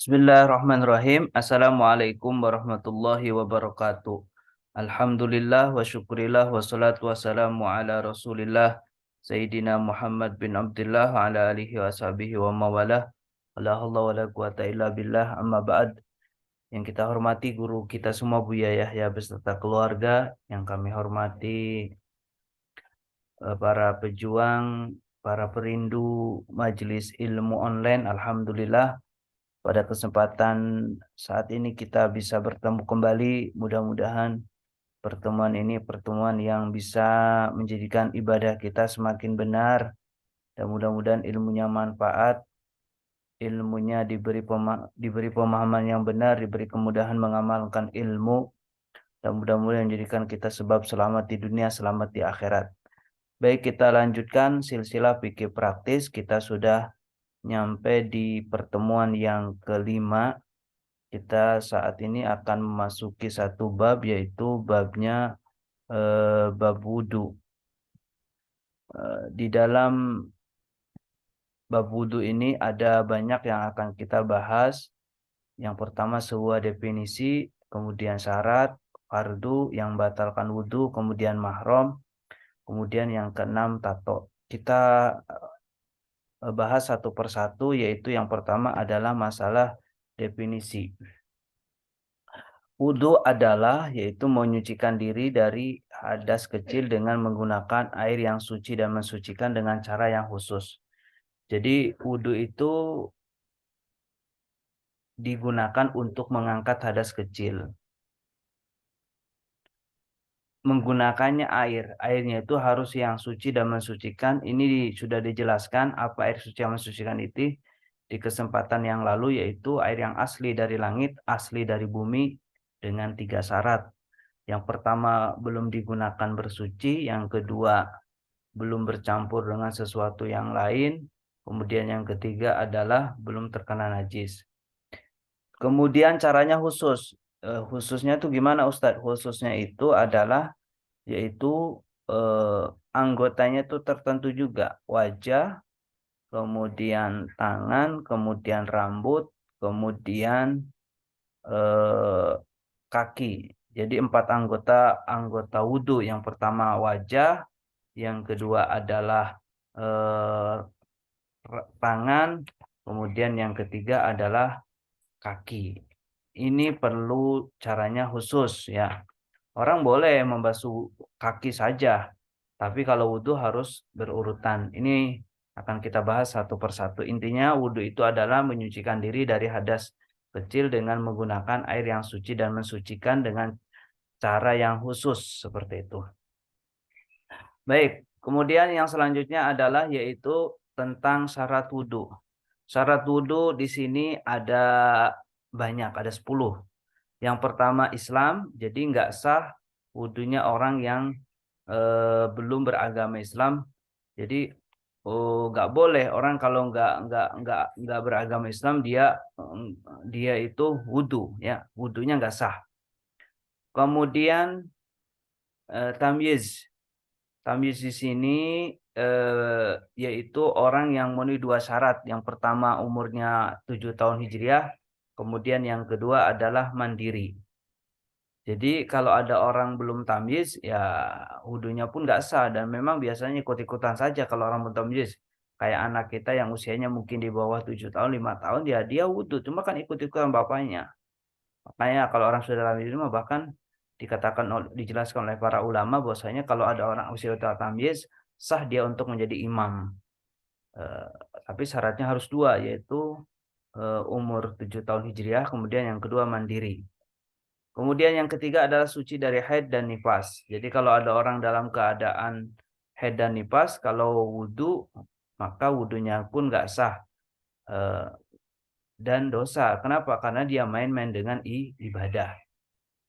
Bismillahirrahmanirrahim. Assalamualaikum warahmatullahi wabarakatuh. Alhamdulillah wa syukurillah wa salatu wassalamu ala rasulillah Sayyidina Muhammad bin Abdullah wa ala alihi wa sahbihi wa mawalah. La haula wa la quwata illa billah amma ba'd. Yang kita hormati guru kita semua Buya Yahya beserta keluarga, yang kami hormati para pejuang, para perindu majelis ilmu online. Alhamdulillah pada kesempatan saat ini kita bisa bertemu kembali. Mudah-mudahan pertemuan ini pertemuan yang bisa menjadikan ibadah kita semakin benar. Dan mudah-mudahan ilmunya manfaat, ilmunya diberi pemahaman yang benar, diberi kemudahan mengamalkan ilmu. Dan mudah-mudahan menjadikan kita sebab selamat di dunia, selamat di akhirat. Baik, kita lanjutkan silsilah fikih praktis. Kita sudah nyampe di pertemuan yang kelima. Kita saat ini akan memasuki satu bab, yaitu babnya bab wudhu. Di dalam bab wudhu ini ada banyak yang akan kita bahas. Yang pertama sebuah definisi, kemudian syarat, fardu yang batalkan wudhu, kemudian mahram, kemudian yang keenam tato. Kita bahas satu persatu, yaitu yang pertama adalah masalah definisi. Wudhu adalah yaitu menyucikan diri dari hadas kecil dengan menggunakan air yang suci dan mensucikan dengan cara yang khusus. Jadi wudhu itu digunakan untuk mengangkat hadas kecil. Menggunakannya air. Airnya itu harus yang suci dan mensucikan. Ini sudah dijelaskan apa air suci dan mensucikan itu di kesempatan yang lalu, yaitu air yang asli dari langit, asli dari bumi dengan 3 syarat. Yang pertama belum digunakan bersuci, yang kedua belum bercampur dengan sesuatu yang lain, kemudian yang ketiga adalah belum terkena najis. Kemudian caranya khusus. Khususnya itu gimana Ustadz? Khususnya itu adalah yaitu anggotanya itu tertentu juga. Wajah, kemudian tangan, kemudian rambut, kemudian eh, kaki. Jadi 4 anggota wudhu. Yang pertama wajah, yang kedua adalah eh, tangan, kemudian yang ketiga adalah kaki. Ini perlu caranya khusus ya. Orang boleh membasuh kaki saja, tapi kalau wudhu harus berurutan. Ini akan kita bahas satu persatu. Intinya wudhu itu adalah menyucikan diri dari hadas kecil dengan menggunakan air yang suci dan mensucikan dengan cara yang khusus seperti itu. Baik, kemudian yang selanjutnya adalah yaitu tentang syarat wudhu. Syarat wudhu di sini ada banyak, ada 10. Yang pertama Islam, jadi nggak sah wudhunya orang yang belum beragama Islam. Jadi nggak boleh orang kalau nggak beragama Islam dia itu wudhu ya, wudhunya nggak sah. Kemudian tamyiz. Tamyiz di sini yaitu orang yang memenuhi 2 syarat. Yang pertama umurnya 7 tahun Hijriah, kemudian yang kedua adalah mandiri. Jadi kalau ada orang belum tamyiz, ya wudhunya pun nggak sah. Dan memang biasanya ikut-ikutan saja kalau orang belum tamyiz. Kayak anak kita yang usianya mungkin di bawah 7 tahun, 5 tahun, ya dia wudhu. Cuma kan ikut-ikutan bapaknya. Makanya kalau orang sudah tamyiz bahkan dijelaskan oleh para ulama bahwasanya kalau ada orang usia tamyiz, sah dia untuk menjadi imam. Eh, tapi syaratnya harus 2, yaitu umur 7 tahun Hijriah, kemudian yang kedua mandiri. Kemudian yang ketiga adalah suci dari haid dan nifas. Jadi kalau ada orang dalam keadaan haid dan nifas, kalau wudhu, maka wudhunya pun nggak sah eh, dan dosa. Kenapa? Karena dia main-main dengan ibadah.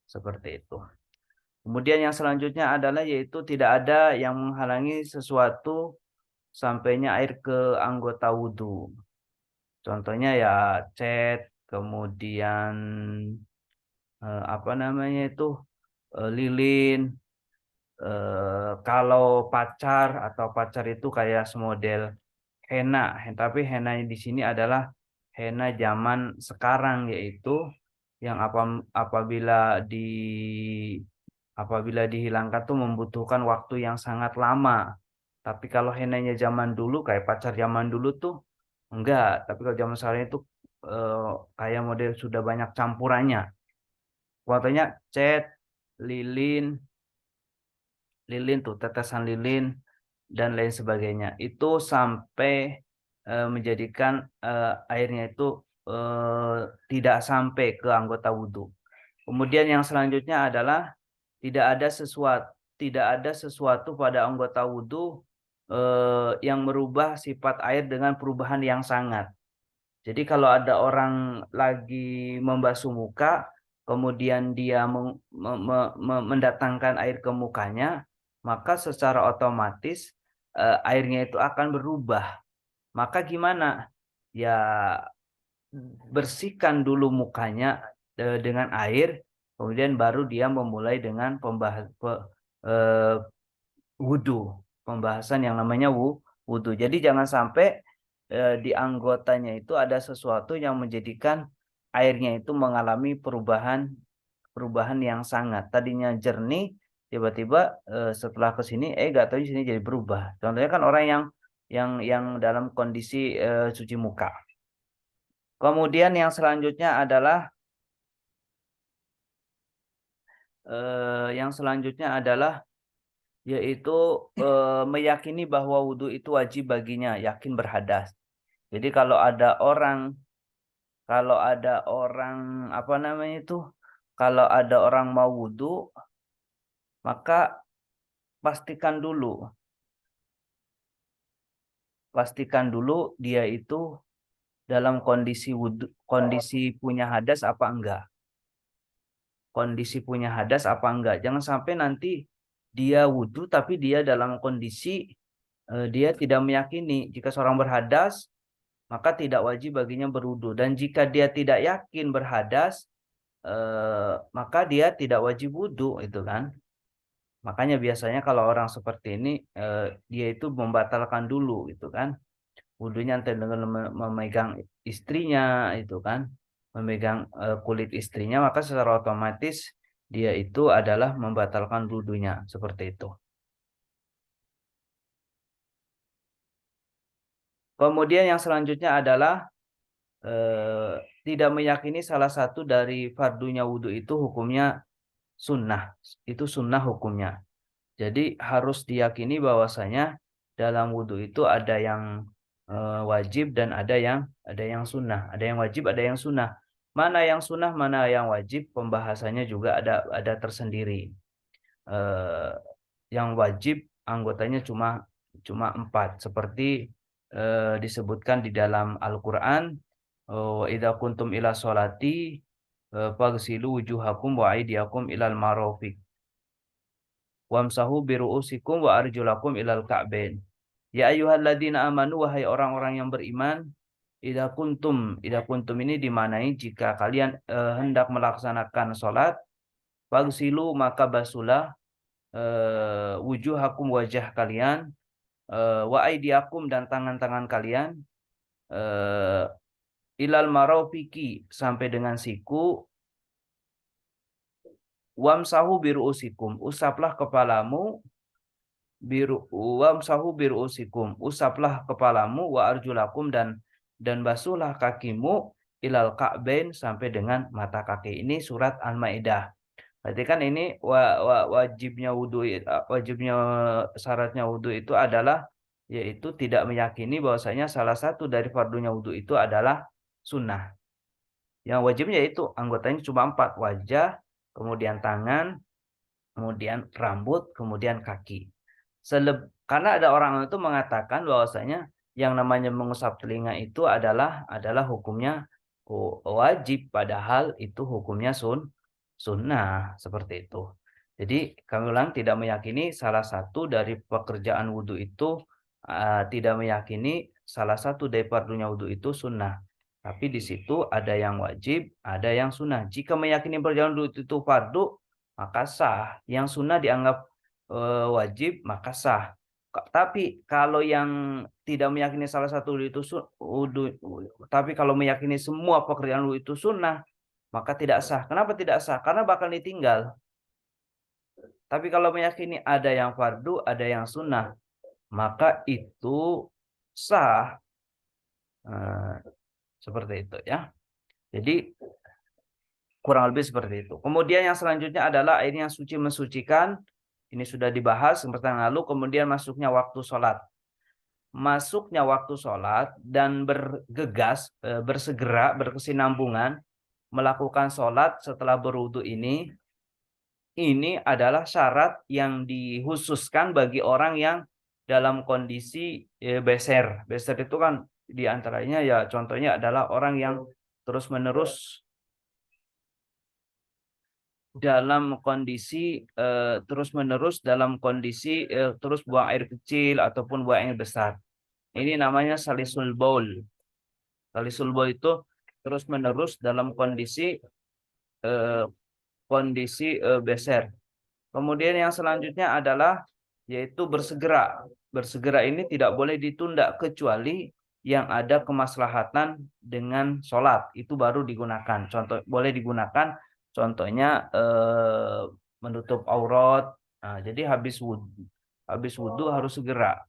Seperti itu. Kemudian yang selanjutnya adalah yaitu tidak ada yang menghalangi sesuatu sampainya air ke anggota wudhu. Contohnya ya cat, kemudian apa namanya itu lilin. Kalau pacar itu kayak semodel henna, tapi henna di sini adalah henna zaman sekarang, yaitu yang apabila dihilangkan tuh membutuhkan waktu yang sangat lama. Tapi kalau henanya zaman dulu kayak pacar zaman dulu tuh enggak. Tapi kalau zaman sekarang itu eh, kayak model sudah banyak campurannya. Contohnya cat, lilin, lilin tuh tetesan lilin dan lain sebagainya. Itu sampai menjadikan airnya itu tidak sampai ke anggota wudhu. Kemudian yang selanjutnya adalah tidak ada sesuatu pada anggota wudhu yang merubah sifat air dengan perubahan yang sangat. Jadi kalau ada orang lagi membasuh muka, kemudian dia mendatangkan air ke mukanya, maka secara otomatis airnya itu akan berubah. Maka gimana? Ya, bersihkan dulu mukanya dengan air, kemudian baru dia memulai dengan eh, wudhu, pembahasan yang namanya wudhu. Jadi jangan sampai di anggotanya itu ada sesuatu yang menjadikan airnya itu mengalami perubahan yang sangat. Tadinya jernih, tiba-tiba setelah ke sini, gak tahu di sini jadi berubah. Contohnya kan orang yang dalam kondisi cuci muka. Kemudian yang selanjutnya adalah yaitu meyakini bahwa wudhu itu wajib baginya, yakin berhadas. Jadi kalau ada orang apa namanya itu, kalau ada orang mau wudhu, maka pastikan dulu dia itu dalam kondisi wudhu, kondisi punya hadas apa enggak. Kondisi punya hadas apa enggak. Jangan sampai nanti dia wudhu tapi dia dalam kondisi dia tidak meyakini jika seorang berhadas maka tidak wajib baginya berwudhu. Dan jika dia tidak yakin berhadas maka dia tidak wajib wudhu, itu kan. Makanya biasanya kalau orang seperti ini dia itu membatalkan dulu, itu kan. Wudhunya antara dengan memegang istrinya, itu kan, memegang kulit istrinya, maka secara otomatis dia itu adalah membatalkan wudhunya, seperti itu. Kemudian yang selanjutnya adalah tidak meyakini salah satu dari fardunya wudhu itu hukumnya sunnah. Itu sunnah hukumnya. Jadi harus diyakini bahwasanya dalam wudhu itu ada yang wajib dan ada yang sunnah. Ada yang wajib, ada yang sunnah. Mana yang sunnah, mana yang wajib, pembahasannya juga ada tersendiri. Eh, yang wajib anggotanya cuma 4, seperti disebutkan di dalam Al-Quran. Wa idza kuntum ila sholati faghsilu wujuhakum wa aydiyakum ilal marafiq wamsahu biru'usikum wa arjulakum ilal ka'bain. Ya ayyuhalladzina amanu, wahai orang-orang yang beriman, idza kuntum ini dimanai jika kalian hendak melaksanakan sholat, faghsilu maka basuhlah wujuhakum wajah kalian, wa aydiyakum dan tangan-tangan kalian, eh, ilal marafiqi sampai dengan siku, wamsahu biru'usikum usaplah kepalamu, wamsahu biru'usikum usaplah kepalamu, wa arjulakum dan basuhlah kakimu, ilal ka'bain sampai dengan mata kaki. Ini surat Al-Maidah. Berarti kan ini wajibnya syaratnya wudhu itu adalah yaitu tidak meyakini bahwasanya salah satu dari fardunya wudhu itu adalah sunnah. Yang wajibnya itu anggotanya cuma 4, wajah, kemudian tangan, kemudian rambut, kemudian kaki. Karena ada orang itu mengatakan bahwasanya yang namanya mengusap telinga itu adalah hukumnya wajib, padahal itu hukumnya sunnah, seperti itu. Jadi kami ulang, tidak meyakini salah satu dari pekerjaan wudhu itu, tidak meyakini salah satu dari fardunya wudhu itu sunnah. Tapi di situ ada yang wajib, ada yang sunnah. Jika meyakini perjalanan wudhu itu fardu, maka sah. Yang sunnah dianggap wajib, maka sah. Tapi kalau yang tidak meyakini salah satu wudhu itu wudhu, tapi kalau meyakini semua pekerjaan wudhu itu sunnah, maka tidak sah. Kenapa tidak sah? Karena bakal ditinggal. Tapi kalau meyakini ada yang fardu, ada yang sunnah, maka itu sah. Nah, seperti itu ya. Jadi kurang lebih seperti itu. Kemudian yang selanjutnya adalah air yang suci mensucikan. Ini sudah dibahas seperti yang lalu. Kemudian masuknya waktu sholat. Masuknya waktu sholat dan bergegas, bersegera, berkesinambungan melakukan sholat setelah berwudu ini adalah syarat yang dikhususkan bagi orang yang dalam kondisi beser. Beser itu kan diantaranya ya contohnya adalah orang yang terus-menerus dalam kondisi terus-menerus dalam kondisi terus buang air kecil ataupun buang air besar. Ini namanya salisul baul. Salisul baul itu terus-menerus dalam kondisi eh, beser. Kemudian yang selanjutnya adalah yaitu bersegera. Bersegera ini tidak boleh ditunda kecuali yang ada kemaslahatan dengan sholat. Itu baru digunakan. Contoh boleh digunakan. Contohnya menutup aurat. Nah, jadi habis wudhu harus segera.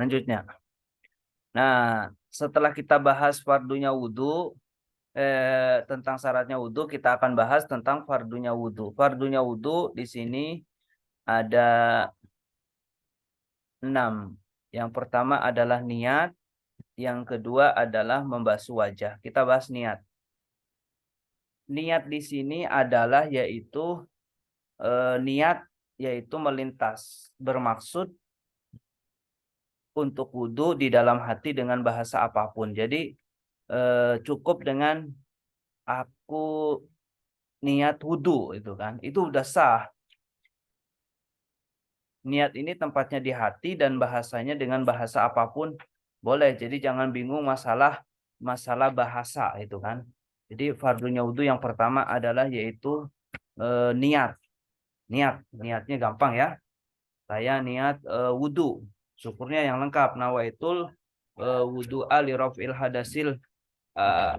Lanjutnya. Nah, setelah kita bahas fardunya wudhu, tentang syaratnya wudhu, kita akan bahas tentang fardunya wudhu. Fardunya wudhu di sini ada 6. Yang pertama adalah niat, yang kedua adalah membasuh wajah. Kita bahas niat. Niat di sini adalah niat yaitu melintas, bermaksud untuk wudhu di dalam hati dengan bahasa apapun. Jadi cukup dengan aku niat wudhu itu kan, itu udah sah. Niat ini tempatnya di hati dan bahasanya dengan bahasa apapun boleh. Jadi jangan bingung masalah bahasa itu kan. Jadi fardunya wudhu yang pertama adalah yaitu niat. Niatnya gampang ya. Saya niat wudhu. Syukurnya yang lengkap. Nawaitul wudhu li raf'il hadasil uh,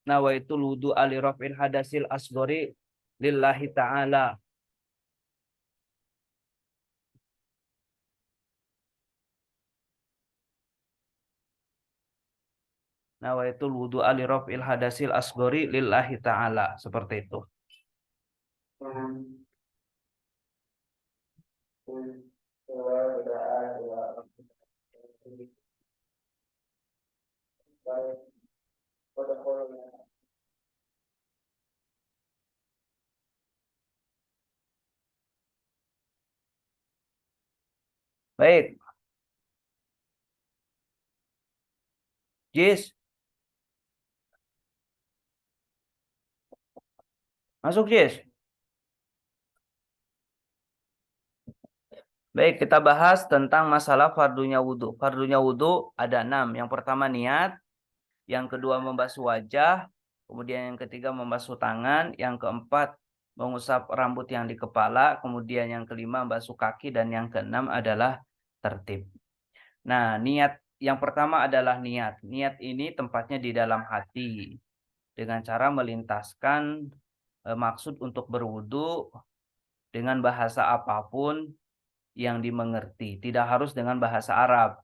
nawaitul wudhu li raf'il hadasil asgori lillahi ta'ala. Nawaitul wudhu li raf'il hadasil asgori lillahi ta'ala. Seperti itu. Baik, Jis, masuk Jis. Baik, kita bahas tentang masalah fardunya wudhu. Fardunya wudhu ada 6. Yang pertama niat, yang kedua membasuh wajah, kemudian yang ketiga membasuh tangan, yang keempat mengusap rambut yang di kepala, kemudian yang kelima membasuh kaki, dan yang keenam adalah tertib. Nah, niat yang pertama adalah niat. Niat ini tempatnya di dalam hati dengan cara melintaskan maksud untuk berwudhu dengan bahasa apapun yang dimengerti. Tidak harus dengan bahasa Arab.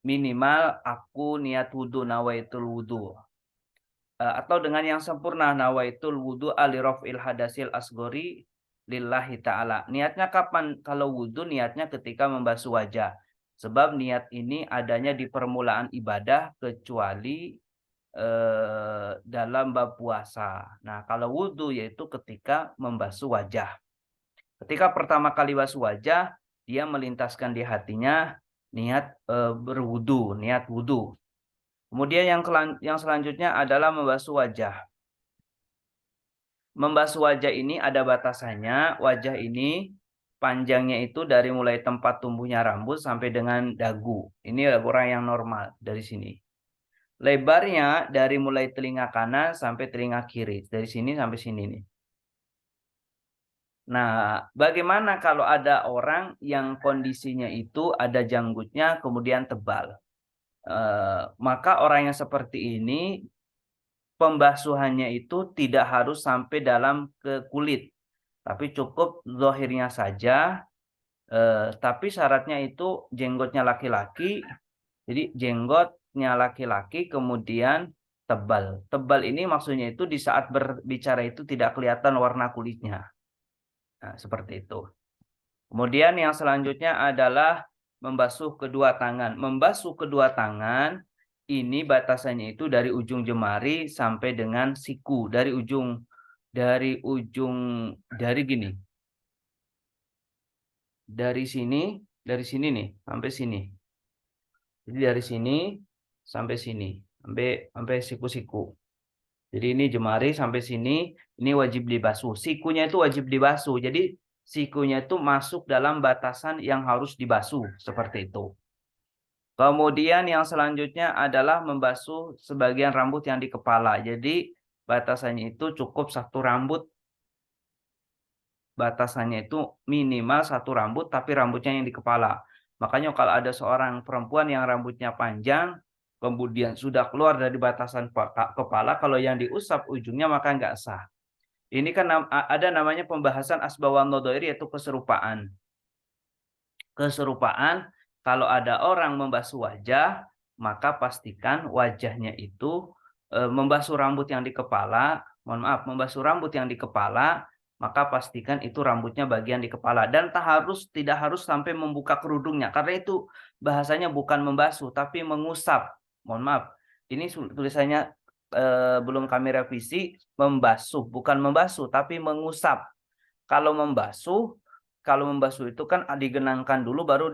Minimal aku niat wudhu, nawaitul wudhu. Atau dengan yang sempurna, nawaitul wudhu alirofil hadasil asgori lillahi ta'ala. Niatnya kapan? Kalau wudhu niatnya ketika membasuh wajah. Sebab niat ini adanya di permulaan ibadah kecuali dalam bab puasa. Nah, kalau wudhu yaitu ketika membasuh wajah. Ketika pertama kali basuh wajah, dia melintaskan di hatinya niat berwudu, niat wudu. Kemudian yang selanjutnya adalah membasuh wajah. Membasuh wajah ini ada batasannya. Wajah ini panjangnya itu dari mulai tempat tumbuhnya rambut sampai dengan dagu. Ini orang yang normal dari sini. Lebarnya dari mulai telinga kanan sampai telinga kiri. Dari sini sampai sini nih. Nah, bagaimana kalau ada orang yang kondisinya itu ada janggutnya kemudian tebal? Maka orang yang seperti ini pembasuhannya itu tidak harus sampai dalam ke kulit, tapi cukup zahirnya saja. Tapi syaratnya itu jenggotnya laki-laki. Jadi jenggotnya laki-laki kemudian tebal. Tebal ini maksudnya itu di saat berbicara itu tidak kelihatan warna kulitnya. Nah, seperti itu. Kemudian yang selanjutnya adalah membasuh kedua tangan. Membasuh kedua tangan ini batasannya itu dari ujung jemari sampai dengan siku. Dari ujung dari gini. Dari sini nih sampai sini. Jadi dari sini sampai sini, sampai siku-siku. Jadi ini jemari sampai sini, ini wajib dibasuh. Sikunya itu wajib dibasuh. Jadi sikunya itu masuk dalam batasan yang harus dibasuh, seperti itu. Kemudian yang selanjutnya adalah membasuh sebagian rambut yang di kepala. Jadi batasannya itu cukup satu rambut. Batasannya itu minimal satu rambut, tapi rambutnya yang di kepala. Makanya kalau ada seorang perempuan yang rambutnya panjang, kemudian sudah keluar dari batasan kepala, kalau yang diusap ujungnya maka nggak sah. Ini kan ada namanya pembahasan asbawan nodhair, yaitu keserupaan. Keserupaan, kalau ada orang membasuh wajah, maka pastikan wajahnya itu membasuh rambut yang di kepala, membasuh rambut yang di kepala, maka pastikan itu rambutnya bagian di kepala. Dan tidak harus sampai membuka kerudungnya, karena itu bahasanya bukan membasuh, tapi mengusap. Mohon maaf, ini tulisannya belum kami revisi, membasuh, bukan membasuh, tapi mengusap. Kalau membasuh itu kan digenangkan dulu baru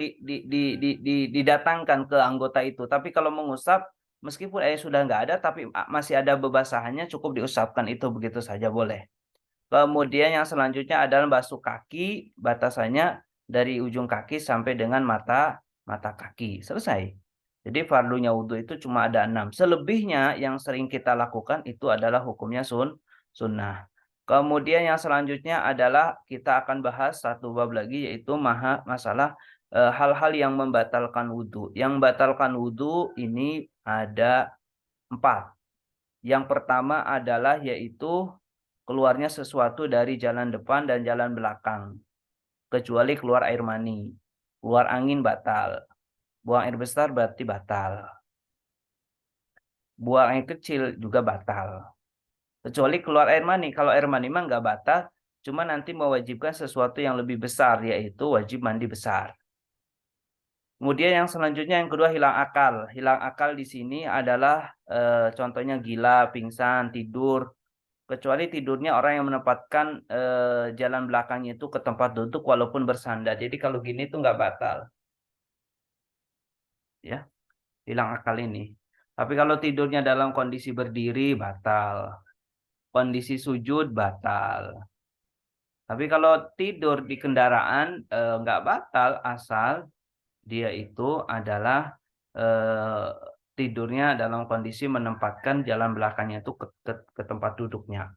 didatangkan ke anggota itu. Tapi kalau mengusap, meskipun air sudah nggak ada, tapi masih ada bebasahannya, cukup diusapkan itu begitu saja boleh. Kemudian yang selanjutnya adalah basuh kaki, batasannya dari ujung kaki sampai dengan mata kaki. Selesai. Jadi fardunya wudhu itu cuma ada 6. Selebihnya yang sering kita lakukan itu adalah hukumnya sunnah. Kemudian yang selanjutnya adalah kita akan bahas satu bab lagi, yaitu masalah hal-hal yang membatalkan wudhu. Yang membatalkan wudhu ini ada 4. Yang pertama adalah yaitu keluarnya sesuatu dari jalan depan dan jalan belakang, kecuali keluar air mani. Keluar angin batal. Buang air besar berarti batal. Buang air kecil juga batal. Kecuali keluar air mani. Kalau air mani mah nggak batal, cuma nanti mewajibkan sesuatu yang lebih besar, yaitu wajib mandi besar. Kemudian yang selanjutnya yang kedua hilang akal. Hilang akal di sini adalah contohnya gila, pingsan, tidur. Kecuali tidurnya orang yang menempatkan jalan belakangnya itu ke tempat duduk walaupun bersandar. Jadi kalau gini itu nggak batal. Ya, hilang akal ini. Tapi kalau tidurnya dalam kondisi berdiri, batal. Kondisi sujud, batal. Tapi kalau tidur di kendaraan, nggak batal asal dia itu adalah tidurnya dalam kondisi menempatkan jalan belakangnya itu ke tempat duduknya.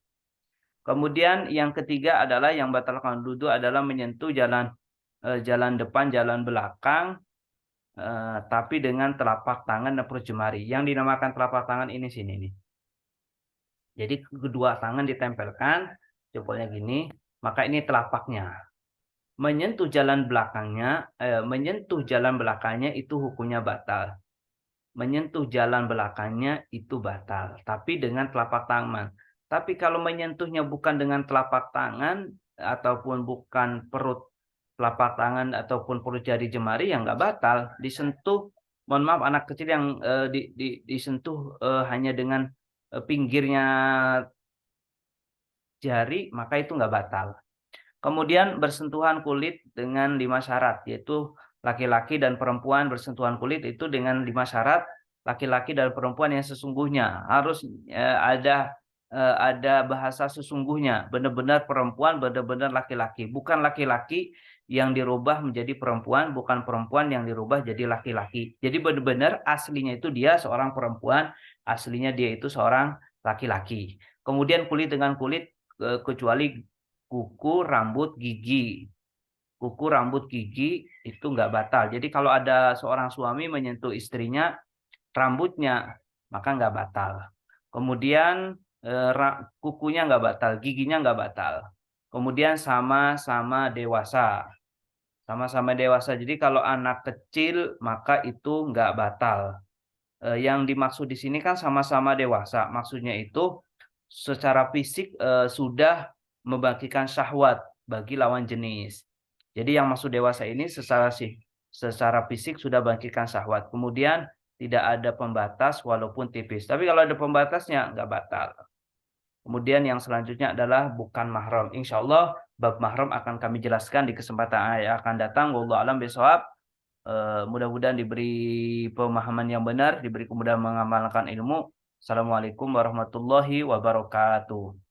Kemudian yang ketiga adalah yang batalkan wudhu adalah menyentuh jalan depan, jalan belakang, tapi dengan telapak tangan dan perut jemari. Yang dinamakan telapak tangan ini sini nih. Jadi kedua tangan ditempelkan, jempolnya gini, maka ini telapaknya. Menyentuh jalan belakangnya itu hukumnya batal. Menyentuh jalan belakangnya itu batal, tapi dengan telapak tangan. Tapi kalau menyentuhnya bukan dengan telapak tangan ataupun bukan perut telapak tangan ataupun perut jari jemari, yang nggak batal. Disentuh, mohon maaf, anak kecil yang disentuh hanya dengan pinggirnya jari, maka itu nggak batal. Kemudian bersentuhan kulit dengan 5 syarat, yaitu laki-laki dan perempuan bersentuhan kulit itu dengan 5 syarat. Laki-laki dan perempuan yang sesungguhnya harus ada bahasa sesungguhnya, benar-benar perempuan, benar-benar laki-laki, bukan laki-laki yang dirubah menjadi perempuan, bukan perempuan yang dirubah jadi laki-laki. Jadi benar-benar aslinya itu dia seorang perempuan, aslinya dia itu seorang laki-laki. Kemudian kulit dengan kulit, kecuali kuku, rambut, gigi. Kuku, rambut, gigi itu nggak batal. Jadi kalau ada seorang suami menyentuh istrinya, rambutnya, maka nggak batal. Kemudian kukunya nggak batal, giginya nggak batal. Kemudian sama-sama dewasa. Sama-sama dewasa. Jadi kalau anak kecil, maka itu nggak batal. Yang dimaksud di sini kan sama-sama dewasa. Maksudnya itu secara fisik sudah membangkitkan syahwat bagi lawan jenis. Jadi yang maksud dewasa ini secara fisik sudah bangkitkan syahwat. Kemudian tidak ada pembatas walaupun tipis. Tapi kalau ada pembatasnya nggak batal. Kemudian yang selanjutnya adalah bukan mahram. Insya Allah bab mahram akan kami jelaskan di kesempatan yang akan datang. Wallahu a'lam bishawab. Mudah-mudahan diberi pemahaman yang benar, diberi kemudahan mengamalkan ilmu. Assalamualaikum warahmatullahi wabarakatuh.